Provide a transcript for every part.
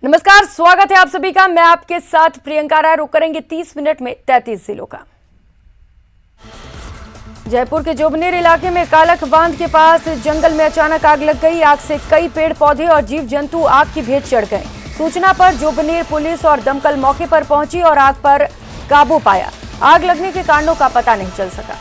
नमस्कार, स्वागत है आप सभी का। मैं आपके साथ प्रियंका राय। रुक करेंगे 30 मिनट में 33 जिलों का। जयपुर के जोबनेर इलाके में कालख बांध के पास जंगल में अचानक आग लग गई। आग से कई पेड़ पौधे और जीव जंतु आग की भेंट चढ़ गए। सूचना पर जोबनेर पुलिस और दमकल मौके पर पहुंची और आग पर काबू पाया। आग लगने के कारणों का पता नहीं चल सका।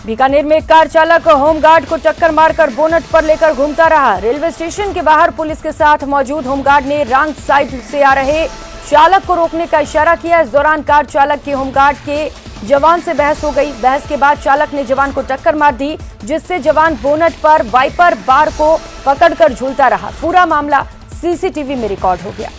बीकानेर में कार चालक होमगार्ड को टक्कर मारकर बोनट पर लेकर घूमता रहा। रेलवे स्टेशन के बाहर पुलिस के साथ मौजूद होमगार्ड ने रॉन्ग साइड से आ रहे चालक को रोकने का इशारा किया। इस दौरान कार चालक की होमगार्ड के जवान से बहस हो गई। बहस के बाद चालक ने जवान को टक्कर मार दी, जिससे जवान बोनट पर वाइपर बार को पकड़कर झूलता रहा। पूरा मामला सीसीटीवी में रिकॉर्ड हो गया।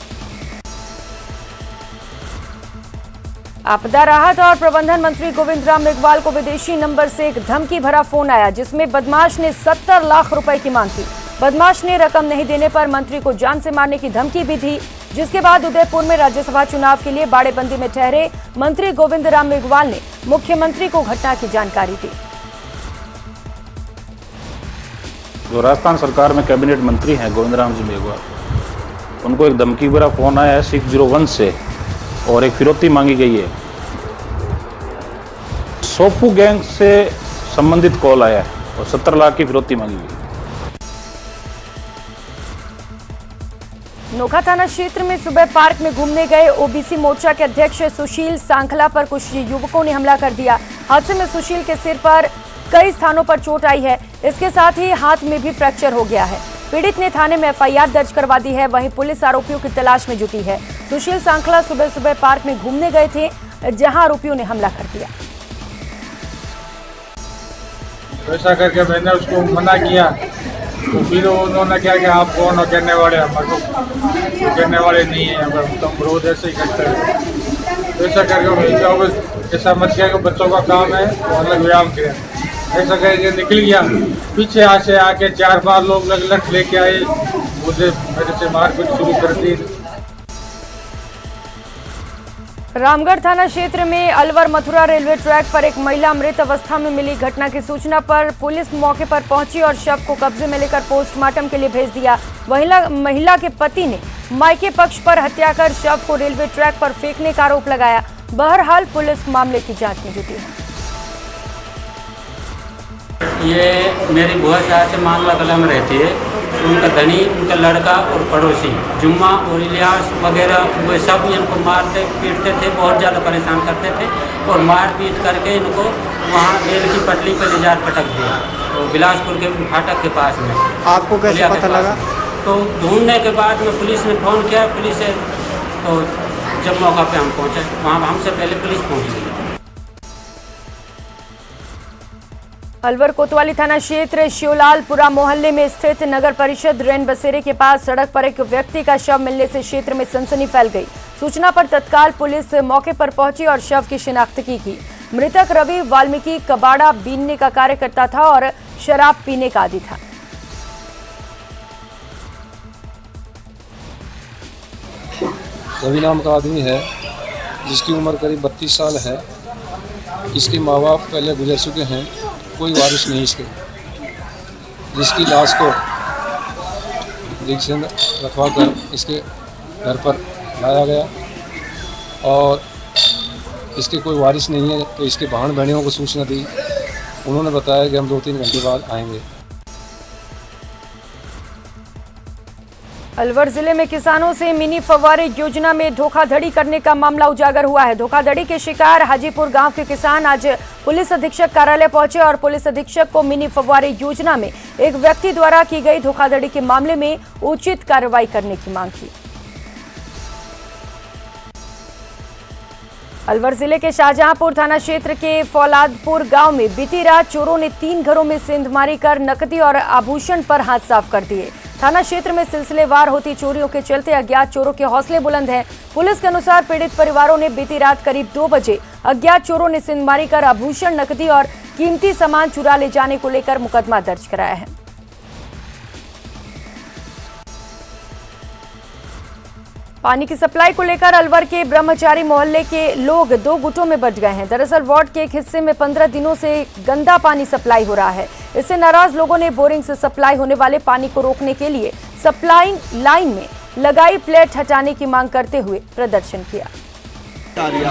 आपदा राहत और प्रबंधन मंत्री गोविंद राम मेघवाल को विदेशी नंबर से एक धमकी भरा फोन आया, जिसमें बदमाश ने 70 लाख रुपए की मांग की। बदमाश ने रकम नहीं देने पर मंत्री को जान से मारने की धमकी भी दी। जिसके बाद उदयपुर में राज्यसभा चुनाव के लिए बाड़ेबंदी में ठहरे मंत्री गोविंद राम मेघवाल ने मुख्यमंत्री को घटना की जानकारी दी। जो राजस्थान सरकार में कैबिनेट मंत्री हैं गोविंद राम जी मेघवाल, उनको एक धमकी भरा फोन आया है 601 से और एक फिरौती मांगी गई है। सोपू गैंग से संबंधित कॉल आया है और 70 लाख की फिरौती मांगी गई। नोखा थाना क्षेत्र में सुबह पार्क में घूमने गए ओबीसी मोर्चा के अध्यक्ष सुशील सांखला पर कुछ युवकों ने हमला कर दिया। हादसे में सुशील के सिर पर कई स्थानों पर चोट आई है। इसके साथ ही हाथ में भी फ्रैक्चर हो गया है। पीड़ित ने थाने में एफआईआर दर्ज करवा दी है। वहीं पुलिस आरोपियों की तलाश में जुटी है। सुशील सांखला सुबह सुबह पार्क में घूमने गए थे, जहां आरोपियों ने हमला कर दिया। ऐसा करके मैंने उसको मना किया, तो फिर उन्होंने क्या कि आप कौन हो कहने वाले, हमारे कहने वाले नहीं है, तुम रोज ऐसे ही करते हो। ऐसा करके ऐसा मत किया कि बच्चों का काम है तो अलग व्यायाम करें। ऐसा करके निकल गया। पीछे से आके 4-5 लोग लट लेके आए, मुझे मेरे से मारपीट शुरू कर दी। रामगढ़ थाना क्षेत्र में अलवर मथुरा रेलवे ट्रैक पर एक महिला मृत अवस्था में मिली। घटना की सूचना पर पुलिस मौके पर पहुंची और शव को कब्जे में लेकर पोस्टमार्टम के लिए भेज दिया। महिला के पति ने मायके पक्ष पर हत्या कर शव को रेलवे ट्रैक पर फेंकने का आरोप लगाया। बहरहाल पुलिस मामले की जांच में जुटी है। ये मेरी बुआ साहब से मांगला कला में रहती है। उनका धनी, उनका लड़का और पड़ोसी जुम्मा और इलियास वगैरह वे सब इनको मारते पीटते थे, बहुत ज़्यादा परेशान करते थे और मार पीट करके इनको वहाँ रेल की पटरी पर ले जा पटक दिया, तो बिलासपुर के फाटक के पास में। आपको कैसे पता लगा? तो ढूंढने के बाद में पुलिस ने फ़ोन किया, पुलिस से तो जब मौका पे हम पहुँचे, वहाँ हमसे पहले पुलिस पहुँच गई। अलवर कोतवाली थाना क्षेत्र शिवलालपुरा मोहल्ले में स्थित नगर परिषद रैन बसेरे के पास सड़क पर एक व्यक्ति का शव मिलने से क्षेत्र में सनसनी फैल गई। सूचना पर तत्काल पुलिस मौके पर पहुंची और शव की शिनाख्त की। मृतक रवि वाल्मीकि कबाड़ा बीनने का कार्य करता था और शराब पीने का आदी था। रवि नाम का आदमी है, जिसकी उम्र करीब 32 साल है। इसके माँ बाप पहले गुजर चुके हैं, कोई वारिस नहीं इसके। जिसकी लाश को रिक्शे में रखवा कर इसके घर पर लाया गया और इसके कोई वारिस नहीं है, तो इसके बहन बहनियों को सूचना दी। उन्होंने बताया कि हम 2-3 घंटे बाद आएंगे। अलवर जिले में किसानों से मिनी फव्वारे योजना में धोखाधड़ी करने का मामला उजागर हुआ है। धोखाधड़ी के शिकार हाजीपुर गांव के किसान आज पुलिस अधीक्षक कार्यालय पहुंचे और पुलिस अधीक्षक को मिनी फव्वारे योजना में एक व्यक्ति द्वारा की गई धोखाधड़ी के मामले में उचित कार्रवाई करने की मांग की। अलवर जिले के शाहजहांपुर थाना क्षेत्र के फौलादपुर गांव में बीती रात चोरों ने 3 घरों में सेंधमारी कर नकदी और आभूषण पर हाथ साफ कर दिए। थाना क्षेत्र में सिलसिलेवार होती चोरियों के चलते अज्ञात चोरों के हौसले बुलंद हैं। पुलिस के अनुसार पीड़ित परिवारों ने बीती रात करीब 2 बजे अज्ञात चोरों ने सेंधमारी कर आभूषण, नकदी और कीमती सामान चुरा ले जाने को लेकर मुकदमा दर्ज कराया है। पानी की सप्लाई को लेकर अलवर के ब्रह्मचारी मोहल्ले के लोग दो गुटों में बंट गए हैं। दरअसल वार्ड के एक हिस्से में 15 दिनों से गंदा पानी सप्लाई हो रहा है। इससे नाराज लोगों ने बोरिंग से सप्लाई होने वाले पानी को रोकने के लिए सप्लाई लाइन में लगाई प्लेट हटाने की मांग करते हुए प्रदर्शन किया।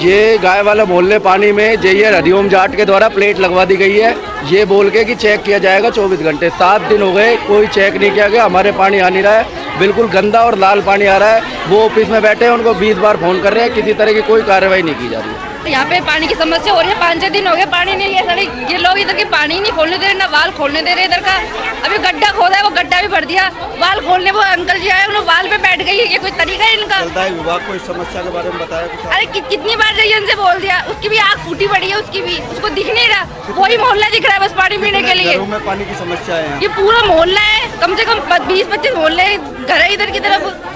ये गाय वाला मोहल्ले पानी में जैयर हरिओम जाट के द्वारा प्लेट लगवा दी गई है, ये बोल के कि चेक किया जाएगा 24 घंटे। 7 दिन हो गए, कोई चेक नहीं किया गया। हमारे पानी आ नहीं रहा है, बिल्कुल गंदा और लाल पानी आ रहा है। वो ऑफिस में बैठे हैं, उनको 20 बार फोन कर रहे हैं, किसी तरह की कोई कार्रवाई नहीं की जा रही है। यहाँ पे पानी की समस्या हो रही है, 5-6 दिन हो गए पानी नहीं है। सारे ये लोग इधर के पानी नहीं खोलने दे रहे, ना वाल खोलने दे रहे इधर का। अभी गड्ढा खोदा है, वो गड्ढा भी भर दिया। वाल खोलने वो अंकल जी आए, उन्होंने वाल पे बैठ गई। ये कोई तरीका है इनका? विभाग को इस समस्या के बारे में बताया कुछ? अरे कितनी बार जाइए उनसे बोल दिया, उसकी भी आँख फूटी पड़ी है, उसकी भी उसको दिख नहीं रहा। वही मोहल्ला दिख रहा है बस पानी पीने के लिए। में पानी की समस्या है, ये पूरा मोहल्ला है, कम से कम 20-25 मोहल्ले घर है इधर की तरफ।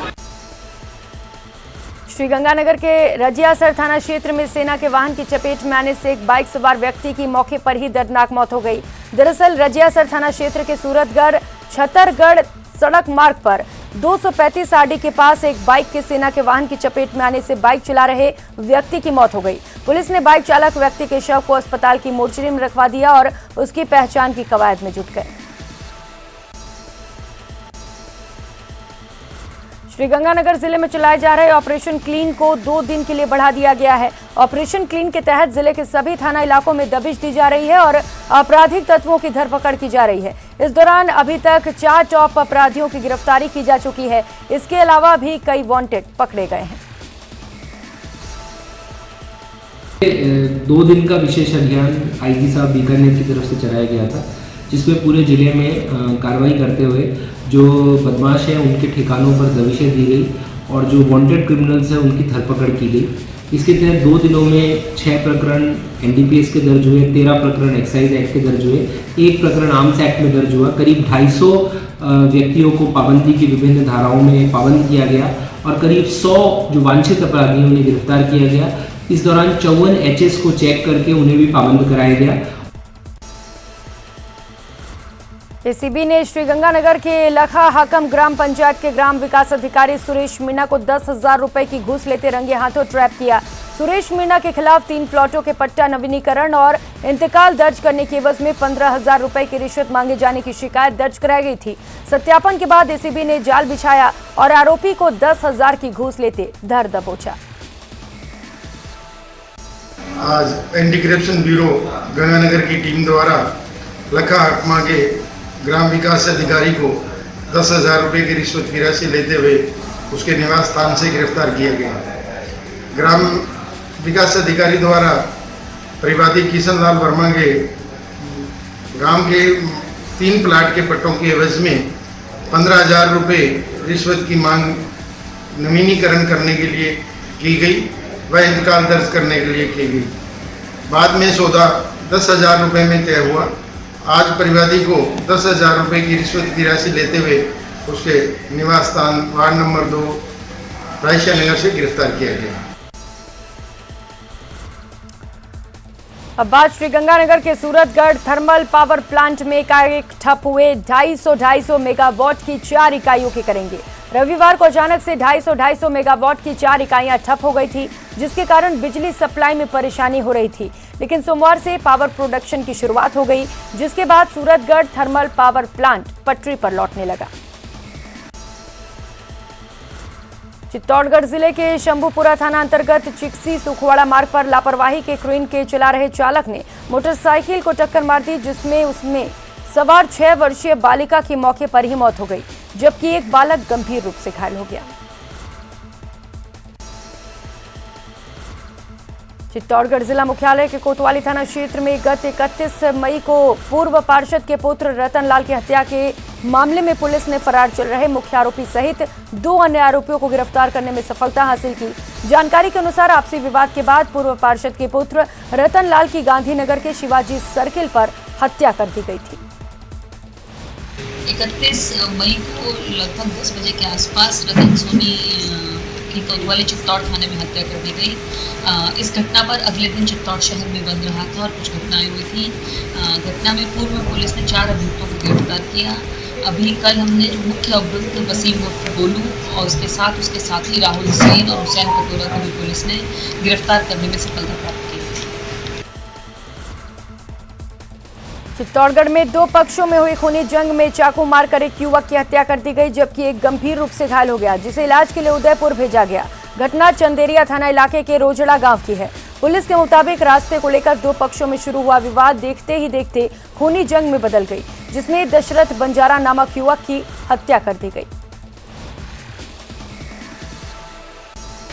श्रीगंगानगर के रजियासर थाना क्षेत्र में सेना के वाहन की चपेट में आने से एक बाइक सवार व्यक्ति की मौके पर ही दर्दनाक मौत हो गई। दरअसल रजियासर थाना क्षेत्र के सूरतगढ़ छतरगढ़ सड़क मार्ग पर 235 आरडी के पास एक बाइक के सेना के वाहन की चपेट में आने से बाइक चला रहे व्यक्ति की मौत हो गई। पुलिस ने बाइक चालक व्यक्ति के शव को अस्पताल की मोर्चरी में रखवा दिया और उसकी पहचान की कवायद में जुट गए। श्रीगंगानगर जिले में चलाए जा रहे ऑपरेशन क्लीन को 2 दिन के लिए बढ़ा दिया गया है। ऑपरेशन क्लीन के तहत जिले के सभी थाना इलाकों में दबिश दी जा रही है और आपराधिक तत्वों की धरपकड़ की जा रही है। इस दौरान अभी तक 4 टॉप अपराधियों की गिरफ्तारी की जा चुकी है। इसके अलावा भी कई वांटेड पकड़े गए हैं। 2 दिन का विशेष अभियान आईजी साहब बीकानेर की तरफ से चलाया गया था, जिसमें पूरे जिले में कार्रवाई करते हुए जो बदमाश हैं उनके ठिकानों पर दबिशें दी गई और जो वांटेड क्रिमिनल्स हैं उनकी धरपकड़ की गई। इसके तहत 2 दिनों में 6 प्रकरण एनडीपीएस के दर्ज हुए, 13 प्रकरण एक्साइज एक्ट के दर्ज हुए, 1 प्रकरण आर्म्स एक्ट में दर्ज हुआ। करीब 250 व्यक्तियों को पाबंदी की विभिन्न धाराओं में पाबंद किया गया और करीब 100 जो वांछित अपराधियों उन्हें गिरफ्तार किया गया। इस दौरान 54 एचएस को चेक करके उन्हें भी पाबंद कराया गया। एसीबी ने श्रीगंगानगर के लखा हाकम ग्राम पंचायत के ग्राम विकास अधिकारी सुरेश मीणा को 10,000 रुपए की घूस लेते रंगे हाथों ट्रैप किया। सुरेश मीणा के खिलाफ 3 प्लॉटों के पट्टा नवीनीकरण और इंतकाल दर्ज करने के एवज में 15,000 रुपए की रिश्वत मांगे जाने की शिकायत दर्ज कराई गई थी। सत्यापन के बाद एसीबी ने जाल बिछाया और आरोपी को 10,000 की घूस लेते धर दबोचा। आज एंटी करप्शन ब्यूरो गंगानगर की टीम द्वारा लखा हकमा के ग्राम विकास अधिकारी को 10,000 रुपये की रिश्वत की राशि लेते हुए उसके निवास स्थान से गिरफ्तार किया गया। ग्राम विकास अधिकारी द्वारा परिवादी किशन लाल वर्मा के गांव के 3 प्लाट के पट्टों के एवज में 15,000 रुपये रिश्वत की मांग नवीनीकरण करने के लिए की गई व इंतकाल दर्ज करने के लिए की गई। बाद में सौदा 10,000 रुपये में तय हुआ। आज परिवादी को 10,000 रुपये की रिश्वत की राशि लेते हुए उसके निवास स्थान वार्ड नंबर 2 रायशिया नगर से गिरफ्तार किया गया। अब बात श्रीगंगानगर के सूरतगढ़ थर्मल पावर प्लांट में एकाएक ठप हुए 250 मेगावाट की 4 इकाइयों के करेंगे। रविवार को अचानक से 250 मेगावाट की 4 इकाइयां ठप हो गई थी, जिसके कारण बिजली सप्लाई में परेशानी हो रही थी। लेकिन सोमवार से पावर प्रोडक्शन की शुरुआत हो गई, जिसके बाद सूरतगढ़ थर्मल पावर प्लांट पटरी पर लौटने लगा। चित्तौड़गढ़ जिले के शंभूपुरा थाना अंतर्गत चिक्सी सुखवाड़ा मार्ग पर लापरवाही के क्रेन के चला रहे चालक ने मोटरसाइकिल को टक्कर मार दी, जिसमें उसमें सवार 6 वर्षीय बालिका की मौके पर ही मौत हो गई, जबकि एक बालक गंभीर रूप से घायल हो गया। चित्तौड़गढ़ जिला मुख्यालय के कोतवाली थाना क्षेत्र में गत 31 मई को पूर्व पार्षद के पुत्र रतन लाल की हत्या के मामले में पुलिस ने फरार चल रहे मुख्य आरोपी सहित 2 अन्य आरोपियों को गिरफ्तार करने में सफलता हासिल की। जानकारी के अनुसार आपसी विवाद के बाद पूर्व पार्षद के पुत्र रतन लाल की गांधीनगर के शिवाजी सर्किल पर हत्या कर दी गई थी। 31 मई को लगभग 10 बजे के आसपास रतन सोनी की कोतवाली चित्तौड़ थाने में हत्या कर दी गई। इस घटना पर अगले दिन चित्तौड़ शहर में बंद रहा था और कुछ घटनाएं हुई थी। घटना में पूर्व में पुलिस ने 4 अभियुक्तों को गिरफ्तार किया। अभी कल हमने जो मुख्य अभियुक्त वसीम उर्फ गोलू और उसके साथी राहुल हुसैन और हुसैन कटोरा को भी पुलिस ने गिरफ्तार करने में सफलता प्राप्त की। चित्तौड़गढ़ में दो पक्षों में हुई खूनी जंग में चाकू मारकर एक युवक की हत्या कर दी गई, जबकि एक गंभीर रूप से घायल हो गया, जिसे इलाज के लिए उदयपुर भेजा गया। घटना चंदेरिया थाना इलाके के रोजड़ा गांव की है। पुलिस के मुताबिक रास्ते को लेकर दो पक्षों में शुरू हुआ विवाद देखते ही देखते खूनी जंग में बदल गई, जिसमें दशरथ बंजारा नामक युवक की हत्या कर दी गई।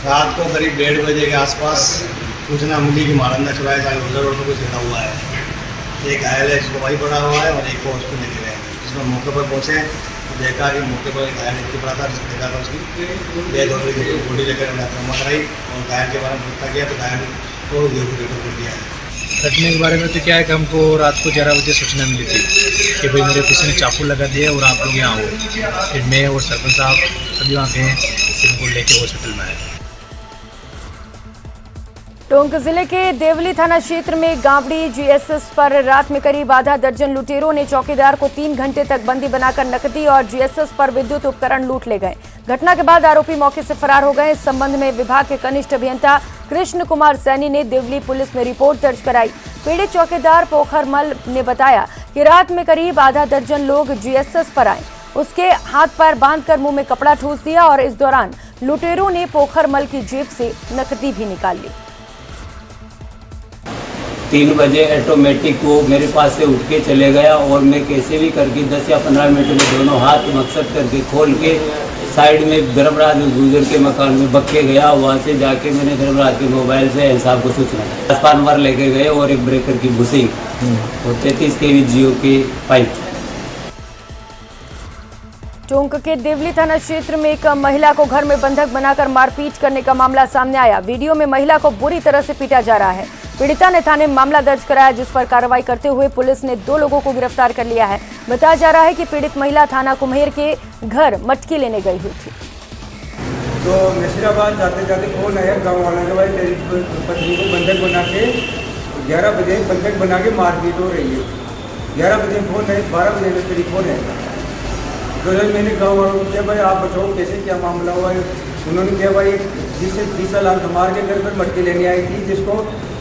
रात को करीब 1:30 बजे के आसपास सूचना मिली कि मारंदा चौराहे का रोड पर कुछ गिरा हुआ है। एक घायल है, इसको वही पड़ा हुआ है, और एक को हॉस्पिटल लेके गए। जिसमें मौके पर पहुंचे देखा कि मौके पर घायल व्यक्ति पड़ा था, जिसको देखा था उसकी डेथ हो गई। बॉडी लेकर मत आई और घायल के बारे में पूछा गया तो घायल को रेफर कर दिया है। घटने के बारे में तो क्या है कि हमको रात को 11 बजे सूचना मिली थी कि भाई मेरे किसी ने चाकू लगा दिया और आप लोग यहाँ हो। फिर मैं और सरपंच साहब सभी वहाँ गए, फिर उनको लेके हॉस्पिटल में आए। टोंक जिले के देवली थाना क्षेत्र में गावड़ी जीएसएस पर रात में करीब आधा दर्जन लुटेरों ने चौकीदार को 3 घंटे तक बंदी बनाकर नकदी और जीएसएस पर विद्युत उपकरण लूट ले गए। घटना के बाद आरोपी मौके से फरार हो गए। इस संबंध में विभाग के कनिष्ठ अभियंता कृष्ण कुमार सैनी ने देवली पुलिस में रिपोर्ट दर्ज कराई। पीड़ित चौकीदार पोखरमल ने बताया कि रात में करीब आधा दर्जन लोग जीएसएस पर आए, उसके हाथ पैर बांधकर मुंह में कपड़ा ठूस दिया और इस दौरान लुटेरों ने पोखरमल की जेब से नकदी भी निकाल ली। 3 बजे ऑटोमेटिक वो मेरे पास से उठ के चले गया और मैं कैसे भी करके 10 या 15 मिनट में दोनों हाथ मकसद करके खोल के साइड में धर्मराज गुजर के मकान में बक के गया। वहाँ से जाके मैंने धर्मराज के मोबाइल से साहब को सूचना 10 बार लेके गए और एक ब्रेकर की बुशिंग और 33 kV जियो की पाइप। टोंक के देवली थाना क्षेत्र में एक महिला को घर में बंधक बनाकर मारपीट करने का मामला सामने आया। वीडियो में महिला को बुरी तरह से पीटा जा रहा है। पीड़िता ने थाने में मामला दर्ज कराया, जिस पर कार्रवाई करते हुए पुलिस ने 2 लोगों को गिरफ्तार कर लिया है। बताया जा रहा है कि पीड़ित महिला थाना कुम्हेर के घर मटकी लेने गई हुई थी। तो नसीराबाद जाते जाते फोन आया गाँव वाला के, भाई तेरी पत्नी को बंधक बना के 11 बजे बंधक बना के मारपीट हो रही है। 11 बजे फोन है, 12 बजे में तेरी फोन है। तो जब मैंने गाँव वालों को किया भाई आप बताओ कैसे क्या मामला हुआ है। उन्होंने कहा भाई जिससे 20 लाख मार के घर पर मटकी लेने आई थी, जिसको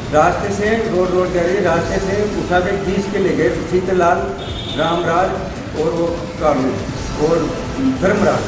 रास्ते से रोड जा रही रास्ते से उठा के 20 के ले गए शीतलाल, रामराज और वो कानू और धर्मराज।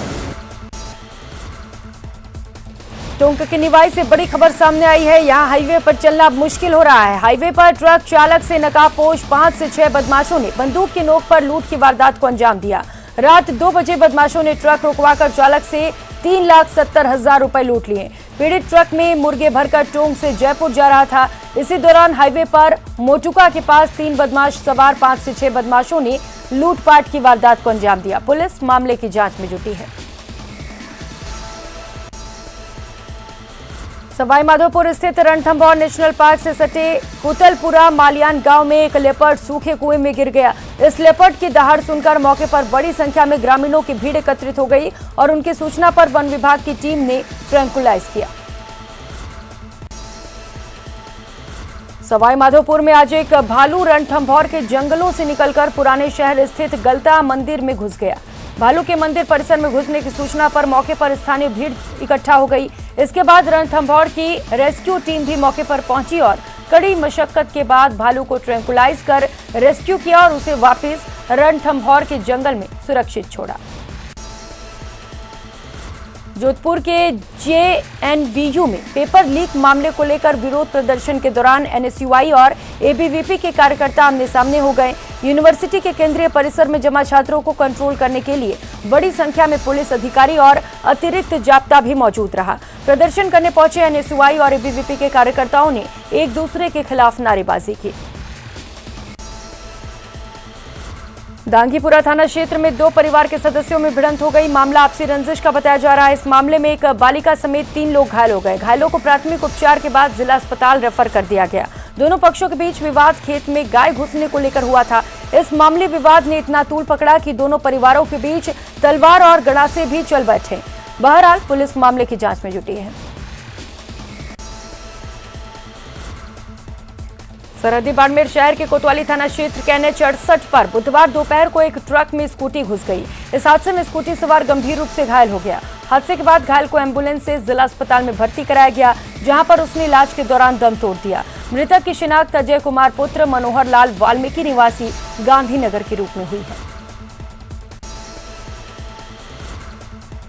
टोंक के निवाई से बड़ी खबर सामने आई है। यहां हाईवे पर चलना अब मुश्किल हो रहा है। हाईवे पर ट्रक चालक से नकाबपोश 5 से 6 बदमाशों ने बंदूक की नोक पर लूट की वारदात को अंजाम दिया। रात 2 बजे बदमाशों ने ट्रक रुकवाकर चालक से 3,70,000 रुपए लूट लिए। पीड़ित ट्रक में मुर्गे भरकर टोंक से जयपुर जा रहा था। इसी दौरान हाईवे पर मोटुका के पास 3 बदमाश सवार 5 से 6 बदमाशों ने लूटपाट की वारदात को अंजाम दिया। पुलिस मामले की जांच में जुटी है। सवाई माधोपुर स्थित रणथंभौर नेशनल पार्क से सटे कुतलपुरा मालियान गांव में एक लेपर्ड सूखे कुएं में गिर गया। इस लेपर्ड की दहाड़ सुनकर मौके पर बड़ी संख्या में ग्रामीणों की भीड़ एकत्रित हो गई और उनकी सूचना पर वन विभाग की टीम ने ट्रैंकुलाइज किया। सवाई माधोपुर में आज एक भालू रणथंभौर के जंगलों से निकलकर पुराने शहर स्थित गलता मंदिर में घुस गया। भालू के मंदिर परिसर में घुसने की सूचना पर मौके पर स्थानीय भीड़ इकट्ठा हो गई। इसके बाद रणथंभौर की रेस्क्यू टीम भी मौके पर पहुंची और कड़ी मशक्कत के बाद भालू को ट्रैंकुलाइज कर रेस्क्यू किया और उसे वापस रणथंभौर के जंगल में सुरक्षित छोड़ा। जोधपुर के JNVU में पेपर लीक मामले को लेकर विरोध प्रदर्शन के दौरान NSUI और ABVP के कार्यकर्ता आमने सामने हो गए। यूनिवर्सिटी के केंद्रीय परिसर में जमा छात्रों को कंट्रोल करने के लिए बड़ी संख्या में पुलिस अधिकारी और अतिरिक्त जाब्ता भी मौजूद रहा। प्रदर्शन करने पहुंचे NSUI और ABVP के कार्यकर्ताओं ने एक दूसरे के खिलाफ नारेबाजी की। दांगीपुरा थाना क्षेत्र में 2 परिवार के सदस्यों में भिड़ंत हो गई। मामला आपसी रंजिश का बताया जा रहा है। इस मामले में एक बालिका समेत 3 लोग घायल हो गए। घायलों को प्राथमिक उपचार के बाद जिला अस्पताल रेफर कर दिया गया। दोनों पक्षों के बीच विवाद खेत में गाय घुसने को लेकर हुआ था। इस मामले विवाद ने इतना तूल पकड़ा कि दोनों परिवारों के बीच तलवार और गड़ासे भी चल बैठे। बहरहाल पुलिस मामले की जांच में जुटी है। सरहदी बाड़मेर शहर के कोतवाली थाना क्षेत्र के NH 68 पर बुधवार दोपहर को एक ट्रक में स्कूटी घुस गई। इस हादसे में स्कूटी सवार गंभीर रूप से घायल हो गया। हादसे के बाद घायल को एम्बुलेंस से जिला अस्पताल में भर्ती कराया गया, जहां पर उसने इलाज के दौरान दम तोड़ दिया। मृतक की शिनाख्त अजय कुमार पुत्र मनोहर लाल वाल्मीकि निवासी गांधीनगर के रूप में हुई है।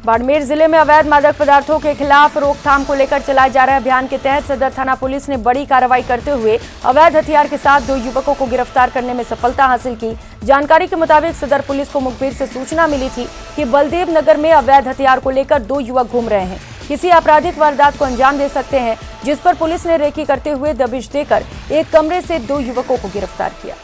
बाड़मेर जिले में अवैध मादक पदार्थों के खिलाफ रोकथाम को लेकर चलाए जा रहे अभियान के तहत सदर थाना पुलिस ने बड़ी कार्रवाई करते हुए अवैध हथियार के साथ 2 युवकों को गिरफ्तार करने में सफलता हासिल की। जानकारी के मुताबिक सदर पुलिस को मुखबिर से सूचना मिली थी कि बलदेव नगर में अवैध हथियार को लेकर 2 युवक घूम रहे हैं, किसी आपराधिक वारदात को अंजाम दे सकते हैं, जिस पर पुलिस ने रेकी करते हुए दबिश देकर एक कमरे से 2 युवकों को गिरफ्तार किया।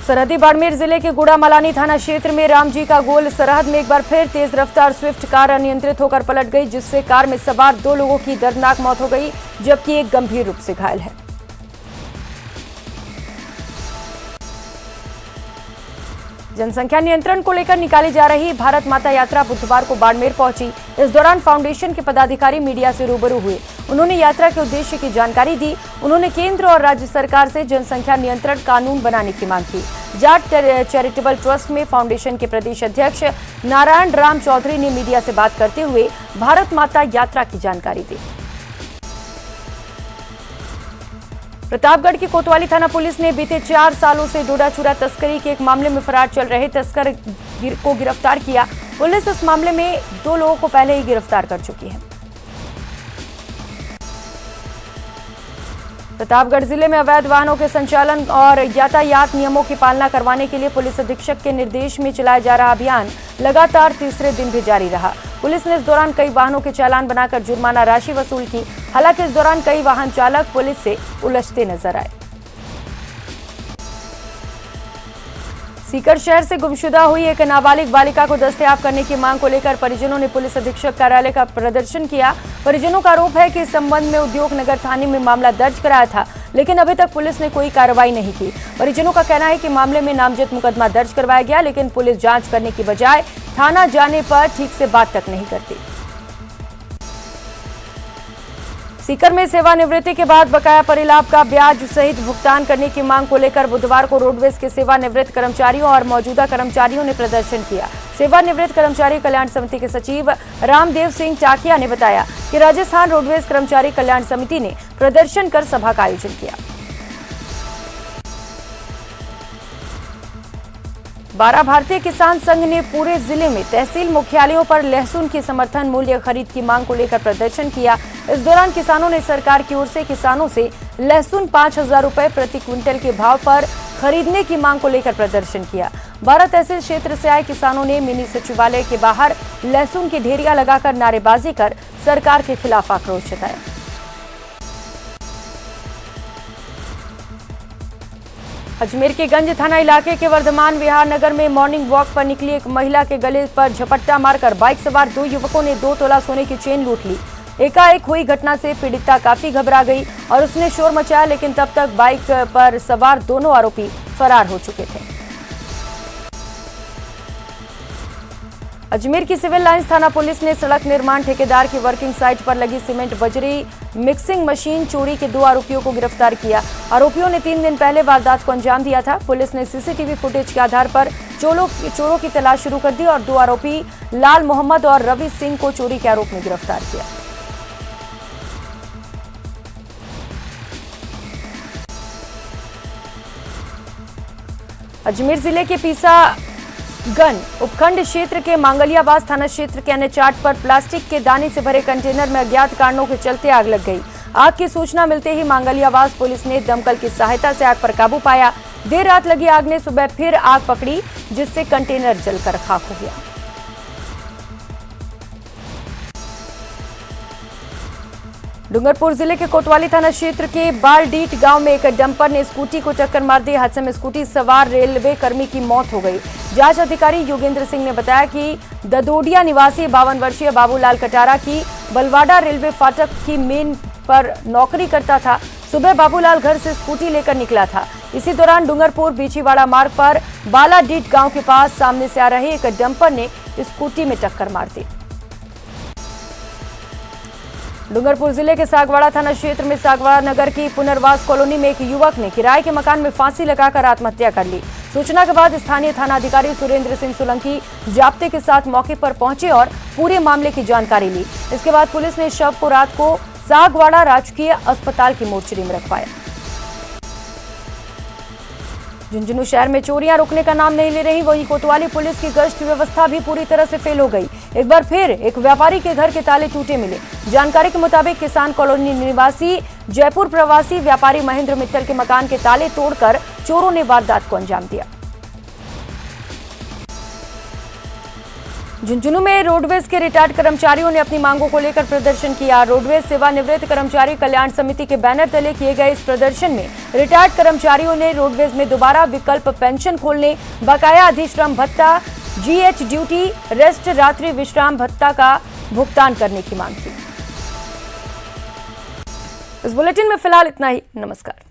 सरहदी बाड़मेर जिले के गुड़ामलानी थाना क्षेत्र में रामजी का गोल सरहद में एक बार फिर तेज रफ्तार स्विफ्ट कार अनियंत्रित होकर पलट गई, जिससे कार में सवार 2 लोगों की दर्दनाक मौत हो गई, जबकि एक गंभीर रूप से घायल है। जनसंख्या नियंत्रण को लेकर निकाली जा रही भारत माता यात्रा बुधवार को बाड़मेर पहुंची। इस दौरान फाउंडेशन के पदाधिकारी मीडिया से रूबरू हुए। उन्होंने यात्रा के उद्देश्य की जानकारी दी। उन्होंने केंद्र और राज्य सरकार से जनसंख्या नियंत्रण कानून बनाने की मांग की। जाट चैरिटेबल ट्रस्ट में फाउंडेशन के प्रदेश अध्यक्ष नारायण राम चौधरी ने मीडिया से बात करते हुए भारत माता यात्रा की जानकारी दी। प्रतापगढ़ की कोतवाली थाना पुलिस ने बीते 4 सालों से डोडा चूरा तस्करी के एक मामले में फरार चल रहे तस्कर को गिरफ्तार किया। पुलिस इस मामले में 2 लोगों को पहले ही गिरफ्तार कर चुकी है। प्रतापगढ़ जिले में अवैध वाहनों के संचालन और यातायात नियमों की पालना करवाने के लिए पुलिस अधीक्षक के निर्देश में चलाया जा रहा अभियान लगातार तीसरे दिन भी जारी रहा। पुलिस ने इस दौरान कई वाहनों के चालान बनाकर जुर्माना राशि वसूल की। हालांकि इस दौरान कई वाहन चालक पुलिस से उलझते नजर आए। सीकर शहर से गुमशुदा हुई एक नाबालिग बालिका को दस्तयाब करने की मांग को लेकर परिजनों ने पुलिस अधीक्षक कार्यालय का प्रदर्शन किया। परिजनों का आरोप है कि इस संबंध में उद्योग नगर थाने में मामला दर्ज कराया था, लेकिन अभी तक पुलिस ने कोई कार्रवाई नहीं की। परिजनों का कहना है कि मामले में नामजद मुकदमा दर्ज करवाया गया, लेकिन पुलिस जांच करने की बजाय थाना जाने पर ठीक से बात तक नहीं करती। सीकर में सेवानिवृत्ति के बाद बकाया परिलाभ का ब्याज सहित भुगतान करने की मांग को लेकर बुधवार को रोडवेज के सेवानिवृत्त कर्मचारियों और मौजूदा कर्मचारियों ने प्रदर्शन किया। सेवानिवृत्त कर्मचारी कल्याण समिति के सचिव रामदेव सिंह टाकिया ने बताया कि राजस्थान रोडवेज कर्मचारी कल्याण समिति ने प्रदर्शन कर सभा का आयोजन किया। 12 भारतीय किसान संघ ने पूरे जिले में तहसील मुख्यालयों पर लहसुन की समर्थन मूल्य खरीद की मांग को लेकर प्रदर्शन किया। इस दौरान किसानों ने सरकार की ओर से किसानों से लहसुन 5,000 रुपए प्रति क्विंटल के भाव पर खरीदने की मांग को लेकर प्रदर्शन किया। 12 तहसील क्षेत्र से आए किसानों ने मिनी सचिवालय के बाहर लहसुन की ढेरियां लगाकर नारेबाजी कर सरकार के खिलाफ आक्रोश जताया। अजमेर के गंज थाना इलाके के वर्धमान विहार नगर में मॉर्निंग वॉक पर निकली एक महिला के गले पर झपट्टा मारकर बाइक सवार 2 युवकों ने 2 तोला सोने की चेन लूट ली। एकाएक हुई घटना से पीड़िता काफी घबरा गई और उसने शोर मचाया, लेकिन तब तक बाइक पर सवार दोनों आरोपी फरार हो चुके थे। अजमेर की सिविल लाइंस थाना पुलिस ने सड़क निर्माण ठेकेदार की वर्किंग साइट पर लगी सीमेंट बजरी मिक्सिंग मशीन चोरी के 2 आरोपियों को गिरफ्तार किया। आरोपियों ने 3 दिन पहले वारदात को अंजाम दिया था। पुलिस ने सीसीटीवी फुटेज के आधार पर चोरों की तलाश शुरू कर दी और 2 आरोपी लाल मोहम्मद और रवि सिंह को चोरी के आरोप में गिरफ्तार किया। अजमेर जिले के पीसागन उपखंड क्षेत्र के मांगलियावास थाना क्षेत्र के NH 8 पर प्लास्टिक के दाने से भरे कंटेनर में अज्ञात कारणों के चलते आग लग गई। आग की सूचना मिलते ही मांगलियावास पुलिस ने दमकल की सहायता से आग पर काबू पाया। देर रात लगी आग ने सुबह फिर आग पकड़ी, जिससे कंटेनर जलकर खाक हो गया। डूंगरपुर जिले के कोतवाली थाना क्षेत्र के बालडीट गांव में एक डंपर ने स्कूटी को टक्कर मार दी। हादसे में स्कूटी सवार रेलवे कर्मी की मौत हो गई। जांच अधिकारी योगेंद्र सिंह ने बताया कि ददोडिया निवासी 52 वर्षीय बाबूलाल कटारा की बलवाड़ा रेलवे फाटक की मेन पर नौकरी करता था। सुबह बाबूलाल घर से स्कूटी लेकर निकला था। इसी दौरान डूंगरपुर बीछीवाड़ा मार्ग पर बालाडीट गांव के पास सामने से आ रहे एक डंपर ने स्कूटी में टक्कर मार दी। डूंगरपुर जिले के सागवाड़ा थाना क्षेत्र में सागवाड़ा नगर की पुनर्वास कॉलोनी में एक युवक ने किराए के मकान में फांसी लगाकर आत्महत्या कर ली। सूचना के बाद स्थानीय थाना अधिकारी सुरेंद्र सिंह सोलंकी जाब्ते के साथ मौके पर पहुंचे और पूरे मामले की जानकारी ली। इसके बाद पुलिस ने शव को रात को सागवाड़ा राजकीय अस्पताल की मोर्चरी में रखवाया। झुंझुनू शहर में चोरियां रुकने का नाम नहीं ले रही, वहीं कोतवाली पुलिस की गश्त व्यवस्था भी पूरी तरह से फेल हो गई। एक बार फिर एक व्यापारी के घर के ताले टूटे मिले। जानकारी के मुताबिक किसान कॉलोनी निवासी जयपुर प्रवासी व्यापारी महेंद्र मित्तल के मकान के ताले तोड़कर चोरों ने वारदात को अंजाम दिया। झुंझुनू में रोडवेज के रिटायर्ड कर्मचारियों ने अपनी मांगों को लेकर प्रदर्शन किया। रोडवेज सेवानिवृत्त कर्मचारी कल्याण समिति के बैनर तले किए गए इस प्रदर्शन में रिटायर्ड कर्मचारियों ने रोडवेज में दोबारा विकल्प पेंशन खोलने, बकाया अधिश्रम भत्ता, जीएच ड्यूटी, रेस्ट रात्रि विश्राम भत्ता का भुगतान करने की मांग की। इस बुलेटिन में फिलहाल इतना ही। नमस्कार।